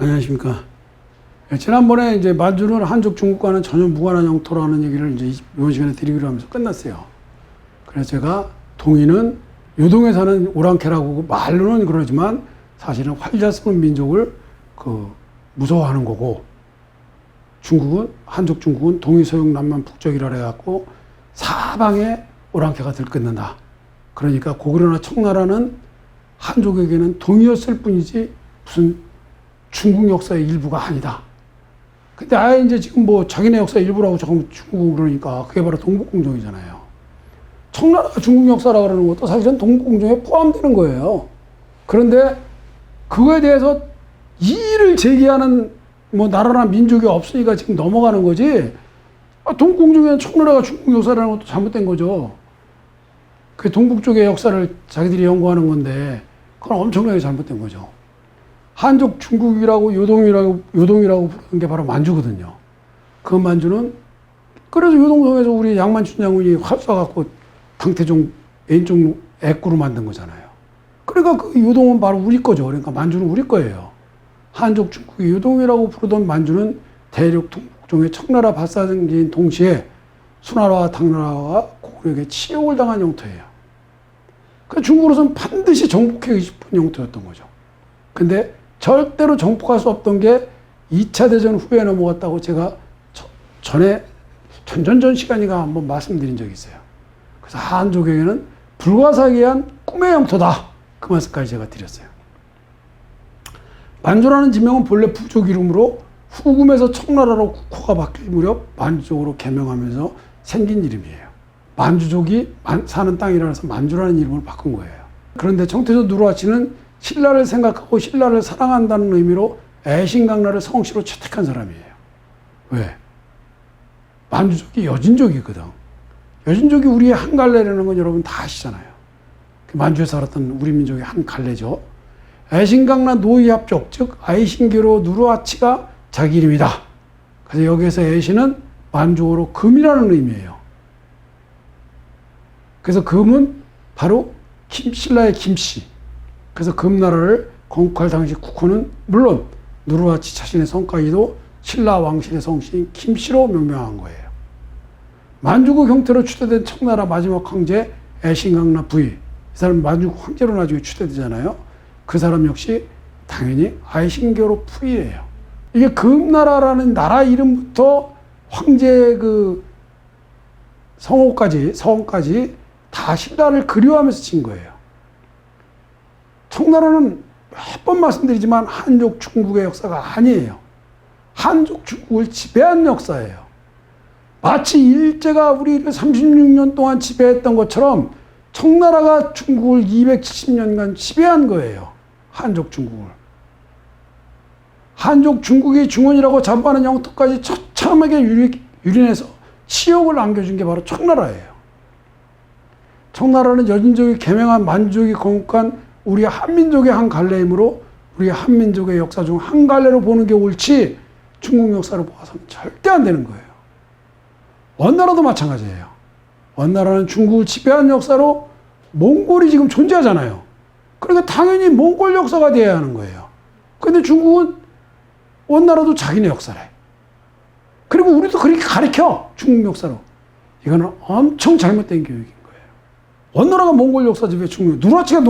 안녕하십니까. 지난번에 이제 만주는 한족 중국과는 전혀 무관한 영토라는 얘기를 이제 이번 시간에 드리기로 하면서 끝났어요. 그래서 제가 동이는 요동에 사는 오랑캐라고 말로는 그러지만 사실은 활자스러운 민족을 무서워하는 거고, 중국은, 한족 중국은 동이 서역 남만 북쪽이라 해갖고 사방에 오랑캐가 들끓는다. 그러니까 고구려나 청나라는 한족에게는 동이었을 뿐이지 무슨 중국 역사의 일부가 아니다. 근데 아예 이제 지금 뭐 자기네 역사의 일부라고 조금 중국 그러니까 그게 바로 동북공정이잖아요. 청나라가 중국 역사라 그러는 것도 사실은 동북공정에 포함되는 거예요. 그런데 그거에 대해서 이의를 제기하는 뭐 나라나 민족이 없으니까 지금 넘어가는 거지. 동북공정에는 청나라가 중국 역사라는 것도 잘못된 거죠. 그 동북 쪽의 역사를 자기들이 연구하는 건데 그건 엄청나게 잘못된 거죠. 한족 중국이라고 요동이라고 부르는 게 바로 만주거든요. 그 만주는 그래서 요동성에서 우리 양만춘 장군이 활 쏴갖고 당태종 애인종 애꾸로 만든 거잖아요. 그러니까 그 요동은 바로 우리 거죠. 그러니까 만주는 우리 거예요. 한족 중국이 요동이라고 부르던 만주는 대륙 동북쪽의 청나라 발사등기인 동시에 수나라와 당나라와 고구려에게 치욕을 당한 영토예요. 그 중국으로서는 반드시 정복하고 싶은 영토였던 거죠. 근데 절대로 정복할 수 없던 게 2차 대전 후에 넘어갔다고 제가 전전 시간이가 한번 말씀드린 적이 있어요. 그래서 한족에게는 불가사의한 꿈의 영토다. 그 말씀까지 제가 드렸어요. 만주라는 지명은 본래 부족 이름으로 후금에서 청나라로 국호가 바뀔 무렵 만주족으로 개명하면서 생긴 이름이에요. 만주족이 사는 땅이라서 만주라는 이름을 바꾼 거예요. 그런데 청태조 누르하치는 신라를 생각하고 신라를 사랑한다는 의미로 애신강라를 성씨로 채택한 사람이에요. 왜? 만주족이 여진족이거든. 여진족이 우리의 한 갈래라는 건 여러분 다 아시잖아요. 만주에 살았던 우리 민족의 한 갈래죠. 애신강라 노이합족, 즉 아이신교로 누르하치가 자기 이름이다. 그래서 여기에서 애신은 만주어로 금이라는 의미예요. 그래서 금은 바로 신라의 김씨. 그래서 금나라를 건국할 당시 국호는 물론 누르하치 자신의 성까지도 신라 왕실의 성씨인 김씨로 명명한 거예요. 만주국 형태로 추대된 청나라 마지막 황제 애신강라 부위, 이 사람 만주국 황제로 나중에 추대되잖아요. 그 사람 역시 당연히 아이신교로 부위예요. 이게 금나라라는 나라 이름부터 황제의 그 성까지 다 신라를 그리워하면서 진 거예요. 청나라는 몇 번 말씀드리지만 한족 중국의 역사가 아니에요. 한족 중국을 지배한 역사예요. 마치 일제가 우리를 36년 동안 지배했던 것처럼 청나라가 중국을 270년간 지배한 거예요. 한족 중국을. 한족 중국이 중원이라고 자부하는 영토까지 처참하게 유린해서 치욕을 안겨준 게 바로 청나라예요. 청나라는 여진족이 개명한 만주족이 건국한 우리 한민족의 한 갈래이므로 우리 한민족의 역사 중 한 갈래로 보는 게 옳지 중국 역사를 보아서는 절대 안 되는 거예요. 원나라도 마찬가지예요. 원나라는 중국을 지배한 역사로 몽골이 지금 존재하잖아요. 그러니까 당연히 몽골 역사가 돼야 하는 거예요. 근데 중국은 원나라도 자기네 역사래. 그리고 우리도 그렇게 가르쳐. 중국 역사로. 이거는 엄청 잘못된 교육인 거예요. 원나라가 몽골 역사지 왜 중국? 누르하치가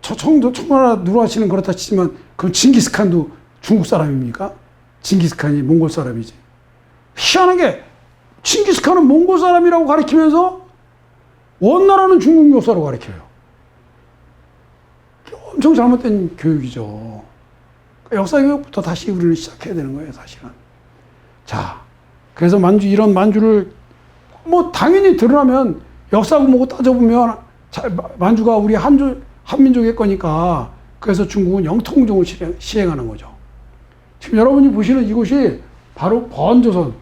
청나라 누르하치는 그렇다 치지만 그럼 징기스칸도 중국 사람입니까? 징기스칸이 몽골 사람이지. 희한하게 징기스칸은 몽골 사람이라고 가르치면서 원나라는 중국 역사로 가르쳐요. 엄청 잘못된 교육이죠. 역사 교육부터 다시 우리는 시작해야 되는 거예요, 사실은. 자, 그래서 이런 만주를 뭐 당연히 드러나면 역사 보고 따져보면 만주가 우리 한민족의 거니까 그래서 중국은 영통공정을 시행하는 거죠. 지금 여러분이 보시는 이곳이 바로 번조선,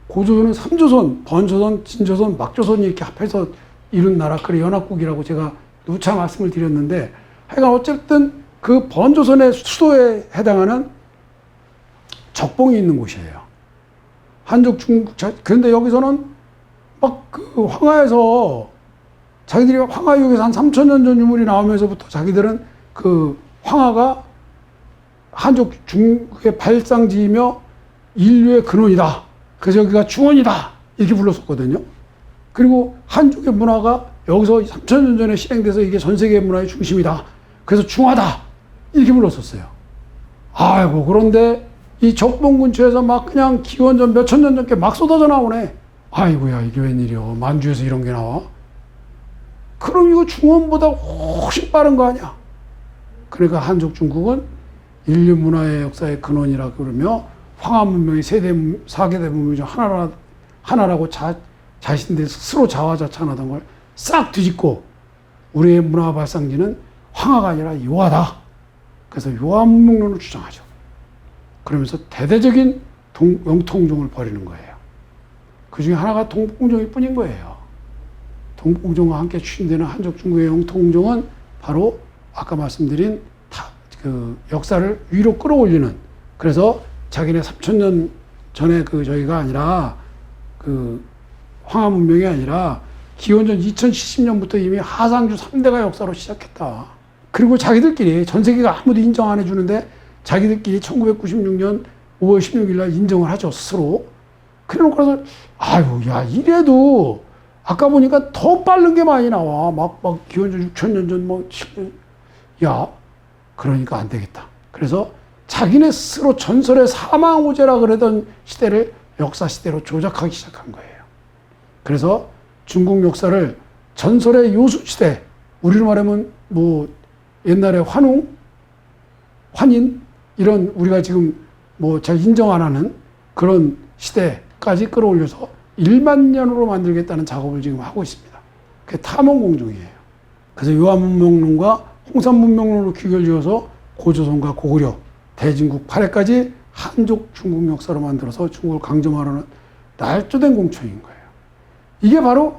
고조선은 3조선, 번조선, 진조선, 막조선이 이렇게 합해서 이룬 나라, 그래 연합국이라고 제가 누차 말씀을 드렸는데 하여간 어쨌든 그 번조선의 수도에 해당하는 적봉이 있는 곳이에요. 한족 중국, 그런데 여기서는 막 그 황하에서 자기들이 황하유역에서 한 3,000년 전 유물이 나오면서부터 자기들은 그 황하가 한족 중국의 발상지이며 인류의 근원이다. 그래서 여기가 중원이다. 이렇게 불렀었거든요. 그리고 한족의 문화가 여기서 3,000년 전에 실행돼서 이게 전 세계 문화의 중심이다. 그래서 중화다. 이렇게 불렀었어요. 아이고, 그런데 이 적봉 근처에서 막 그냥 기원전 몇천 년 전께 막 쏟아져 나오네. 아이고야, 이게 웬일이여. 만주에서 이런 게 나와? 그럼 이거 중원보다 훨씬 빠른 거 아니야? 그러니까 한족 중국은 인류 문화의 역사의 근원이라 그러며 황하 문명의 4개 대문명 중 하나라고 자신들 스스로 자화자찬하던 걸 싹 뒤집고 우리의 문화 발상지는 황하가 아니라 요하다. 그래서 요하 문명론을 주장하죠. 그러면서 대대적인 영토공종을 벌이는 거예요. 그 중에 하나가 동북공종일 뿐인 거예요. 동북공종과 함께 추진되는 한족 중국의 영토공종은 바로 아까 말씀드린 그 역사를 위로 끌어올리는, 그래서 자기네 3,000년 전에 저희가 아니라 그 황하 문명이 아니라 기원전 2070년부터 이미 하상주 3대가 역사로 시작했다. 그리고 자기들끼리 전 세계가 아무도 인정 안 해주는데 자기들끼리 1996년 5월 16일 날 인정을 하죠, 스스로. 그래 놓고서 아유, 야, 이래도 아까 보니까 더 빠른 게 많이 나와. 막 기원전 6,000년 전 7년. 야, 그러니까 안 되겠다. 그래서 자기네 스스로 전설의 사망오제라 그러던 시대를 역사 시대로 조작하기 시작한 거예요. 그래서 중국 역사를 전설의 요수시대, 우리로 말하면 뭐 옛날에 환웅, 환인, 이런 우리가 지금 뭐 잘 인정 안 하는 그런 시대까지 끌어올려서 1만 년으로 만들겠다는 작업을 지금 하고 있습니다. 그게 탐험공종이에요. 그래서 요한문명론과 홍산문명론으로 귀결지어서 고조선과 고구려, 대진국 8회까지 한족 중국 역사로 만들어서 중국을 강점하려는 날조된 공천인 거예요. 이게 바로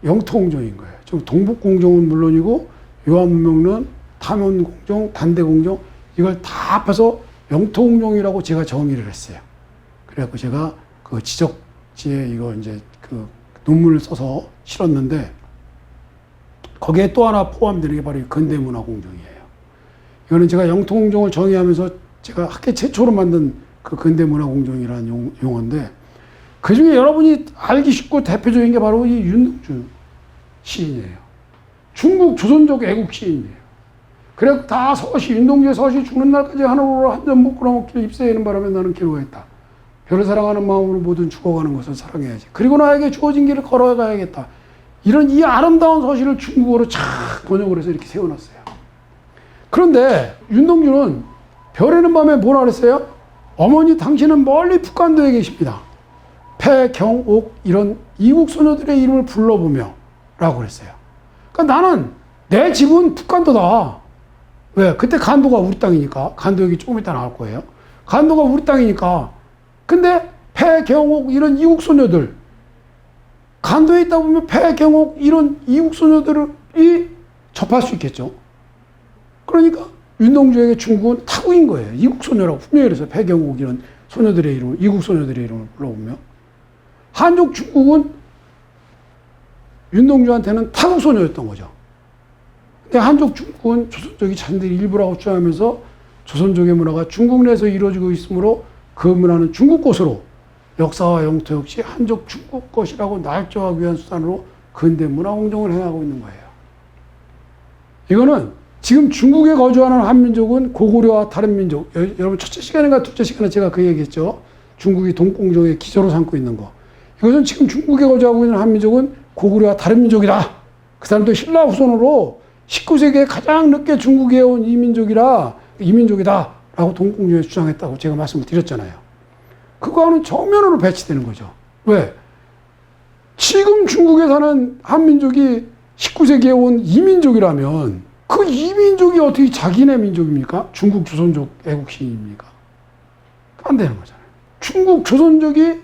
영토공종인 거예요. 지금 동북공종은 물론이고 요한문명론, 탐험공종, 단대공종, 이걸 다 합해서 영토공종이라고 제가 정의를 했어요. 그래갖고 제가 그 지적지에 이거 이제 그 논문을 써서 실었는데 거기에 또 하나 포함되는 게 바로 이 근대문화공종이에요. 이거는 제가 영토공종을 정의하면서 제가 학계 최초로 만든 그 근대문화공종이라는 용어인데 그 중에 여러분이 알기 쉽고 대표적인 게 바로 이 윤동주 시인이에요. 중국 조선족 애국 시인이에요. 그래 다 서시, 윤동주의 서시 죽는 날까지 하늘로 한 점 못 끌어먹기를 입새에는 바람에 나는 괴로워했다. 별을 사랑하는 마음으로 모든 죽어가는 것을 사랑해야지. 그리고 나에게 주어진 길을 걸어가야겠다. 이런 이 아름다운 서시를 중국어로 착 번역을 해서 이렇게 세워놨어요. 그런데 윤동주는 별에는 밤에 뭐라 그랬어요? 어머니 당신은 멀리 북간도에 계십니다. 폐경옥 이런 이국 소녀들의 이름을 불러보며 라고 그랬어요. 그러니까 나는 내 집은 북간도다. 왜? 그때 간도가 우리 땅이니까. 간도 여기 조금 이따 나올 거예요. 간도가 우리 땅이니까. 근데 폐경옥 이런 이국 소녀들, 간도에 있다 보면 폐경옥 이런 이국 소녀들이 접할 수 있겠죠. 그러니까 윤동주에게 중국은 타국인 거예요. 이국 소녀라고 분명히 그랬어요. 폐경옥 이런 소녀들의 이름, 이국 소녀들의 이름을 불러보며. 한족 중국은 윤동주한테는 타국 소녀였던 거죠. 근데 한족 중국은 조선족이 자신들이 일부라고 주장하면서 조선족의 문화가 중국 내에서 이루어지고 있으므로 그 문화는 중국 것으로 역사와 영토 역시 한족 중국 것이라고 날조하기 위한 수단으로 근대 문화공정을 행하고 있는 거예요. 이거는 지금 중국에 거주하는 한민족은 고구려와 다른 민족, 여러분 첫째 시간인가 둘째 시간에 제가 그 얘기했죠. 중국이 동공정의 기저로 삼고 있는 거. 이것은 지금 중국에 거주하고 있는 한민족은 고구려와 다른 민족이다. 그 사람도 신라 후손으로 19세기에 가장 늦게 중국에 온 이민족이다. 라고 동공정에 주장했다고 제가 말씀을 드렸잖아요. 그거는 정면으로 배치되는 거죠. 왜? 지금 중국에 사는 한민족이 19세기에 온 이민족이라면 그 이민족이 어떻게 자기네 민족입니까? 중국 조선족 애국시인입니까? 안 되는 거잖아요. 중국 조선족이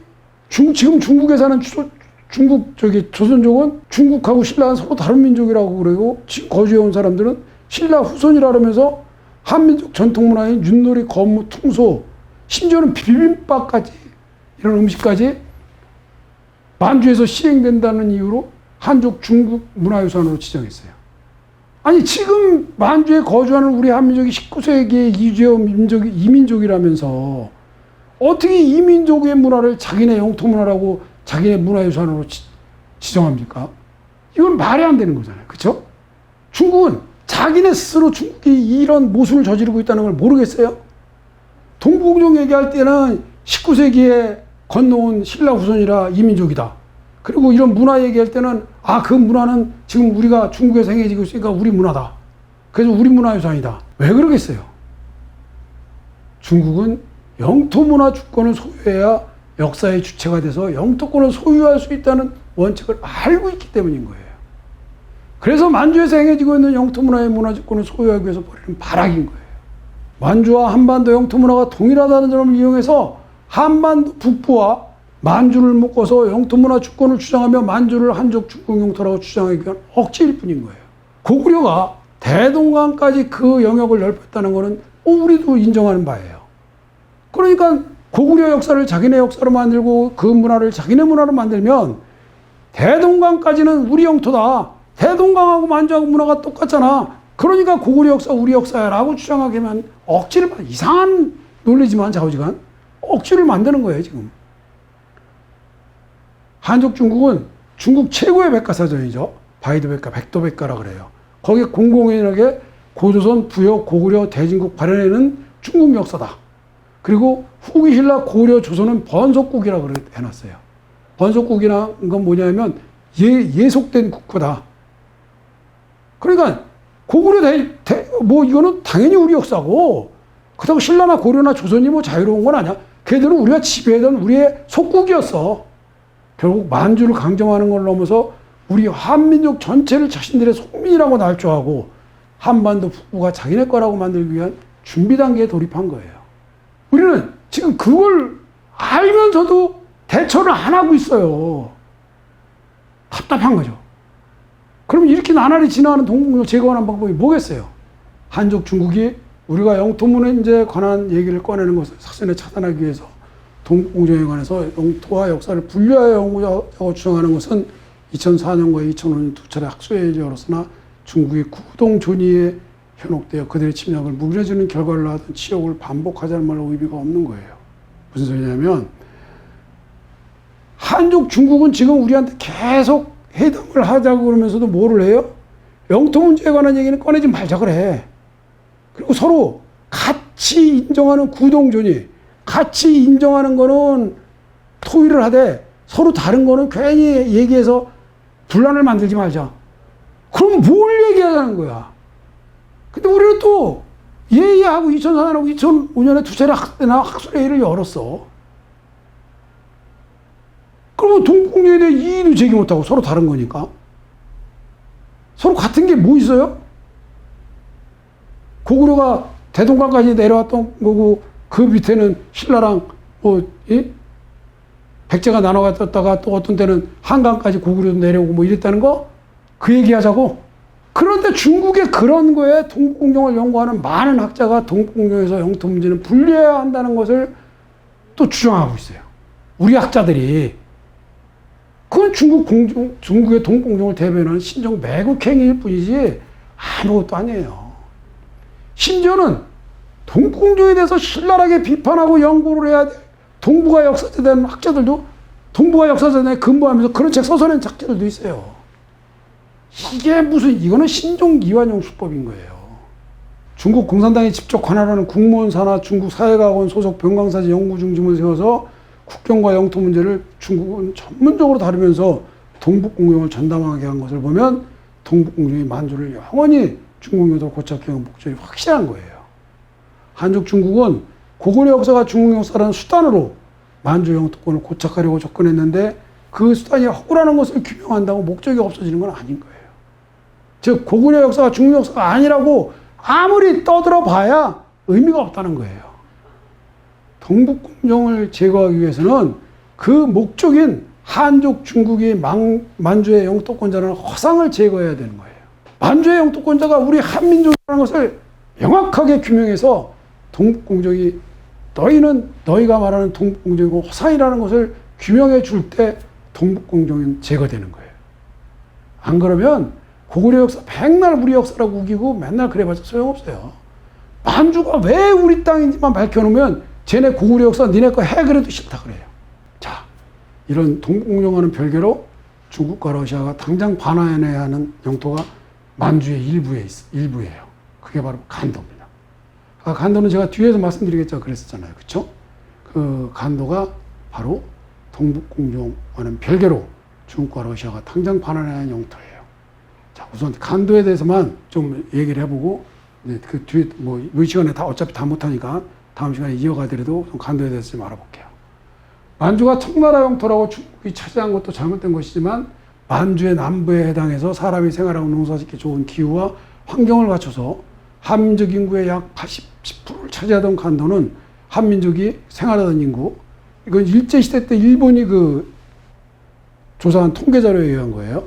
지금 중국에 사는 조선족은 중국하고 신라는 서로 다른 민족이라고 그러고 지금 거주해 온 사람들은 신라 후손이라 그러면서 한민족 전통문화인 윷놀이, 거무, 퉁소, 심지어는 비빔밥까지 이런 음식까지 만주에서 시행된다는 이유로 한족 중국 문화유산으로 지정했어요. 아니 지금 만주에 거주하는 우리 한민족이 19세기의 이민족이라면서 어떻게 이민족의 문화를 자기네 영토 문화라고 자기네 문화유산으로 지정합니까? 이건 말이 안 되는 거잖아요. 그렇죠? 중국은 자기네 스스로 중국이 이런 모순을 저지르고 있다는 걸 모르겠어요? 동북공정 얘기할 때는 19세기에 건너온 신라 후손이라 이민족이다. 그리고 이런 문화 얘기할 때는 그 문화는 지금 우리가 중국에서 행해지고 있으니까 우리 문화다. 그래서 우리 문화유산이다. 왜 그러겠어요? 중국은 영토 문화 주권을 소유해야 역사의 주체가 돼서 영토권을 소유할 수 있다는 원칙을 알고 있기 때문인 거예요. 그래서 만주에서 행해지고 있는 영토 문화의 문화 주권을 소유하기 위해서 벌이는 발악인 거예요. 만주와 한반도 영토 문화가 동일하다는 점을 이용해서 한반도 북부와 만주를 묶어서 영토 문화 주권을 주장하며 만주를 한족 중국 영토라고 주장하기 위한 억지일 뿐인 거예요. 고구려가 대동강까지 그 영역을 넓혔다는 것은 우리도 인정하는 바예요. 그러니까 고구려 역사를 자기네 역사로 만들고 그 문화를 자기네 문화로 만들면 대동강까지는 우리 영토다. 대동강하고 만주하고 문화가 똑같잖아. 그러니까 고구려 역사 우리 역사야라고 주장하기만 억지를 이상한 논리지만 좌우지간 억지를 만드는 거예요 지금. 한족 중국은 중국 최고의 백과사전이죠. 바이도백과, 백도백과라 그래요. 거기에 공공연하게 고조선, 부여, 고구려, 대진국 발현에는 중국 역사다. 그리고 후기 신라, 고려, 조선은 번속국이라고 해놨어요. 번속국이라는 건 뭐냐면 예속된 국가다. 그러니까 고구려 이거는 당연히 우리 역사고 그렇다고 신라나 고려나 조선이 자유로운 건 아니야. 걔들은 우리가 지배하던 우리의 속국이었어. 결국 만주를 강점하는 걸 넘어서 우리 한민족 전체를 자신들의 속민이라고 날조하고 한반도 북부가 자기네 거라고 만들기 위한 준비 단계에 돌입한 거예요. 우리는 지금 그걸 알면서도 대처를 안 하고 있어요. 답답한 거죠. 그러면 이렇게 나날이 지나가는 동북을 제거하는 방법이 뭐겠어요? 한족 중국이 우리가 영토 문제에 관한 얘기를 꺼내는 것을 사전에 차단하기 위해서 동북공정에 관해서 영토와 역사를 분리하여 연구하고 주장하는 것은 2004년과 2005년 두 차례 학술회의를 열었으나 중국이 구동 존의에 현혹되어 그들의 침략을 무너지는 결과를 낳았던 치욕을 반복하자는 말로 의미가 없는 거예요. 무슨 소리냐면 한족 중국은 지금 우리한테 계속 회담을 하자고 그러면서도 뭐를 해요? 영토 문제에 관한 얘기는 꺼내지 말자 그래. 그리고 서로 같이 인정하는 구동존의, 같이 인정하는 거는 토의를 하되 서로 다른 거는 괜히 얘기해서 분란을 만들지 말자. 그럼 뭘 얘기하자는 거야? 근데 우리는 또 예의하고 2004년하고 2005년에 두 차례 학술회의를 열었어. 그러면 동북공정에 대해 이의도 제기 못하고 서로 다른 거니까. 서로 같은 게 뭐 있어요? 고구려가 대동강까지 내려왔던 거고 그 밑에는 신라랑 백제가 나눠갔다가 또 어떤 때는 한강까지 고구려도 내려오고 이랬다는 거? 그 얘기하자고? 그런데 중국의 그런 거에 동북공정을 연구하는 많은 학자가 동북공정에서 영토 문제는 분리해야 한다는 것을 또 주장하고 있어요. 우리 학자들이. 그건 중국의 동북공정을 대변하는 신종 매국행위일 뿐이지 아무것도 아니에요. 심지어는 동북공정에 대해서 신랄하게 비판하고 연구를 해야 돼. 동북아 역사에 대한 학자들도 동북아 역사전에 근무하면서 그런 책 써서낸 학자들도 있어요. 이거는 신종 이완용 수법인 거예요. 중국 공산당이 직접 관할하는 국무원사나 중국 사회과학원 소속 병강사지 연구중심을 세워서 국경과 영토 문제를 중국은 전문적으로 다루면서 동북공정을 전담하게 한 것을 보면 동북공정이 만주를 영원히 중국 영토로 고착해 온 목적이 확실한 거예요. 한족 중국은 고구려 역사가 중국 역사라는 수단으로 만주 영토권을 고착하려고 접근했는데 그 수단이 허구라는 것을 규명한다고 목적이 없어지는 건 아닌 거예요. 즉 고구려 역사가 중국 역사가 아니라고 아무리 떠들어 봐야 의미가 없다는 거예요. 동북공정을 제거하기 위해서는 그 목적인 한족 중국이 만주의 영토권자라는 허상을 제거해야 되는 거예요. 만주의 영토권자가 우리 한민족이라는 것을 명확하게 규명해서 동북공정이 너희가 말하는 동북공정이고 허상이라는 것을 규명해 줄 때 동북공정은 제거되는 거예요. 안 그러면 고구려 역사 백날 우리 역사라고 우기고 맨날 그래봤자 소용없어요. 만주가 왜 우리 땅인지만 밝혀놓으면 쟤네 고구려 역사 니네 거 해 그래도 싫다 그래요. 자, 이런 동북공정과는 별개로 중국과 러시아가 당장 반환해야 하는 영토가 만주의 일부예요. 그게 바로 간도입니다. 간도는 제가 뒤에서 말씀드리겠죠. 그랬었잖아요. 그쵸? 그 간도가 바로 동북공정과는 별개로 중국과 러시아가 당장 반환해야 하는 영토예요. 자, 우선 간도에 대해서만 좀 얘기를 해보고, 그 뒤에 이 시간에 어차피 다 못하니까 다음 시간에 이어가더라도 간도에 대해서 좀 알아볼게요. 만주가 청나라 영토라고 중국이 차지한 것도 잘못된 것이지만 만주의 남부에 해당해서 사람이 생활하고 농사짓기 좋은 기후와 환경을 갖춰서 한민족 인구의 약 80%를 차지하던 간도는 한민족이 생활하던 인구, 이건 일제시대 때 일본이 그 조사한 통계자료에 의한 거예요.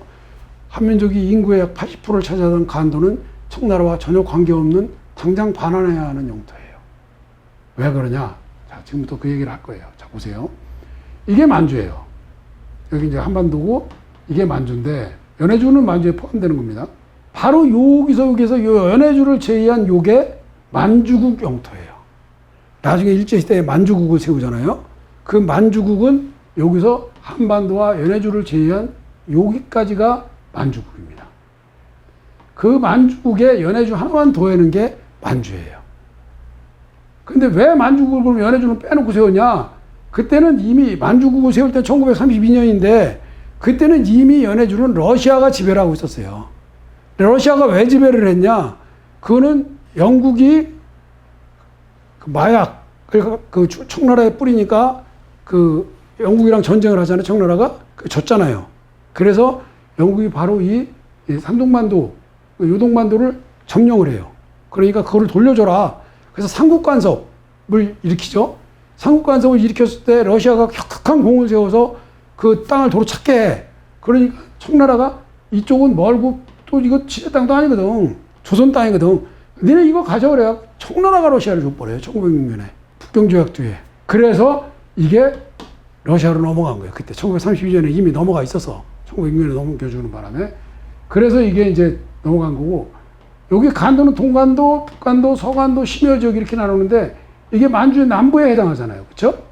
한민족이 인구의 약 80%를 차지하던 간도는 청나라와 전혀 관계없는 당장 반환해야 하는 영토예요. 왜 그러냐? 자, 지금부터 그 얘기를 할 거예요. 자, 보세요. 이게 만주예요. 여기 이제 한반도고 이게 만주인데 연해주는 만주에 포함되는 겁니다. 바로 여기서 요 연해주를 제외한 요게 만주국 영토예요. 나중에 일제시대에 만주국을 세우잖아요. 그 만주국은 여기서 한반도와 연해주를 제외한 여기까지가 만주국입니다. 그 만주국에 연해주 하나만 더해는 게 만주예요. 근데 왜 만주국을 그럼 연해주는 빼놓고 세웠냐? 그때는 이미 만주국을 세울 때 1932년인데 그때는 이미 연해주는 러시아가 지배를 하고 있었어요. 러시아가 왜 지배를 했냐? 그거는 영국이 그 마약을 그 청나라에 뿌리니까 그 영국이랑 전쟁을 하잖아요. 청나라가 졌잖아요. 그래서 영국이 바로 이 삼동반도, 요동반도를 점령을 해요. 그러니까 그거를 돌려줘라. 그래서 삼국간섭을 일으키죠. 삼국간섭을 일으켰을 때 러시아가 혁혁한 공을 세워서 그 땅을 도로 찾게 해. 그러니까 청나라가 이쪽은 멀고 또 이거 지네 땅도 아니거든. 조선 땅이거든. 니네 이거 가져오래요. 청나라가 러시아를 줘버려요. 1906년에. 북경조약 뒤에. 그래서 이게 러시아로 넘어간 거예요. 그때 1932년에 이미 넘어가 있어서 1906년에 넘겨주는 바람에. 그래서 이게 이제 넘어간 거고, 여기 간도는 동간도, 북간도, 서간도, 심여지역 이렇게 나누는데 이게 만주의 남부에 해당하잖아요. 그렇죠?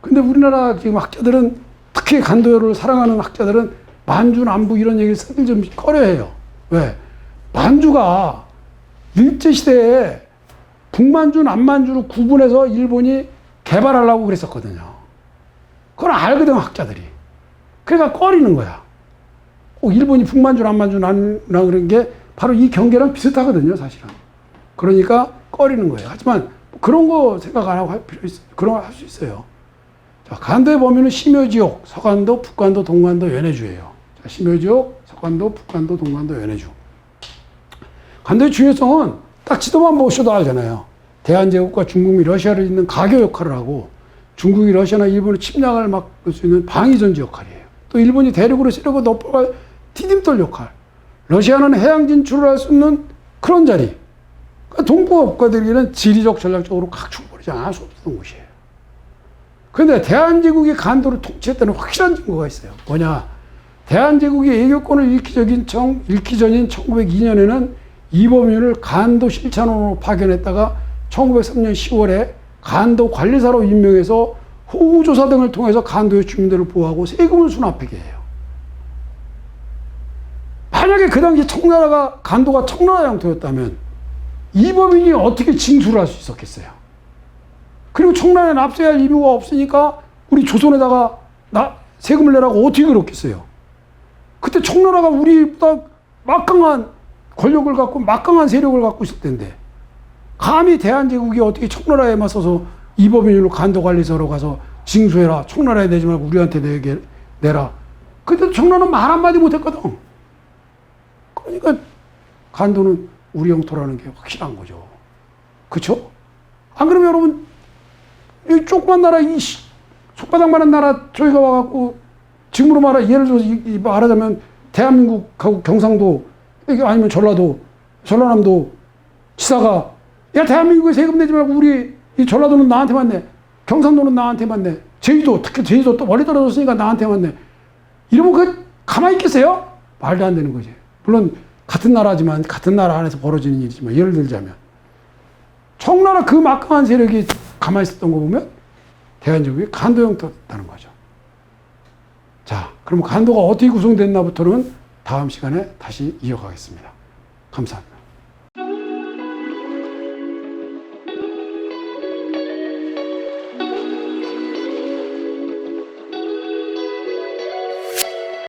근데 우리나라 지금 학자들은, 특히 간도를 사랑하는 학자들은 만주 남부 이런 얘기를 쓰기 좀 꺼려해요. 왜? 만주가 일제시대에 북만주, 남만주로 구분해서 일본이 개발하려고 그랬었거든요. 그걸 알거든, 학자들이. 그러니까 꺼리는 거야. 꼭 일본이 북만주, 남만주 나누라 그런 게 바로 이 경계랑 비슷하거든요, 사실은. 그러니까 꺼리는 거예요. 하지만 그런 거 생각 안 하고 할 필요 있어요. 그런 거 할 수 있어요. 자, 간도의 범위는 심여지역, 서간도, 북간도, 동간도, 연해주예요. 자, 심여지역, 서간도, 북간도, 동간도, 연해주. 간도의 중요성은 딱 지도만 보셔도 알잖아요. 대한제국과 중국 및 러시아를 잇는 가교 역할을 하고 중국이 러시아나 일본의 침략을 막을 수 있는 방위전지 역할이에요. 또 일본이 대륙으로 세력을 넘어갈 디딤돌 역할. 러시아는 해양 진출을 할 수 있는 그런 자리. 그러니까 동북아 국가들에게는 지리적, 전략적으로 각축 벌이지 않을 수 없었던 곳이에요. 그런데 대한제국이 간도를 통치했다는 확실한 증거가 있어요. 뭐냐? 대한제국이 애교권을 잃기 전인 1902년에는 이범윤을 간도 실찬원으로 파견했다가 1903년 10월에 간도 관리사로 임명해서 호구조사 등을 통해서 간도의 주민들을 보호하고 세금을 수납하게 해요. 만약에 그 당시 청나라가, 간도가 청나라 영토였다면 이범인이 어떻게 징수를 할 수 있었겠어요? 그리고 청나라에 납세해야 할 의무가 없으니까 우리 조선에다가 세금을 내라고 어떻게 그렇겠어요? 그때 청나라가 우리보다 막강한 권력을 갖고 막강한 세력을 갖고 있을 텐데 감히 대한제국이 어떻게 청나라에 맞서서 이범인으로 간도관리소로 가서 징수해라. 청나라에 내지 말고 우리한테 내라. 그때 청나라는 말 한마디 못했거든. 그러니까 간도는 우리 영토라는 게 확실한 거죠. 그쵸? 안 그러면 여러분, 이 조그만 나라, 이 손바닥만한 나라, 저희가 와갖고, 지금으로 예를 들어서 말하자면, 대한민국하고 경상도, 아니면 전라남도 지사가, 야, 대한민국에 세금 내지 말고, 우리, 이 전라도는 나한테만 내. 경상도는 나한테만 내. 제주도, 특히 제주도 또 멀리 떨어졌으니까 나한테만 내. 이러면 가만히 있겠어요? 말도 안 되는 거지. 물론, 같은 나라지만 같은 나라 안에서 벌어지는 일이지만 예를 들자면 청나라 그 막강한 세력이 가만히 있었던 거 보면 대한제국이 간도 형태였다는 거죠. 자, 그럼 간도가 어떻게 구성됐나부터는 다음 시간에 다시 이어가겠습니다. 감사합니다.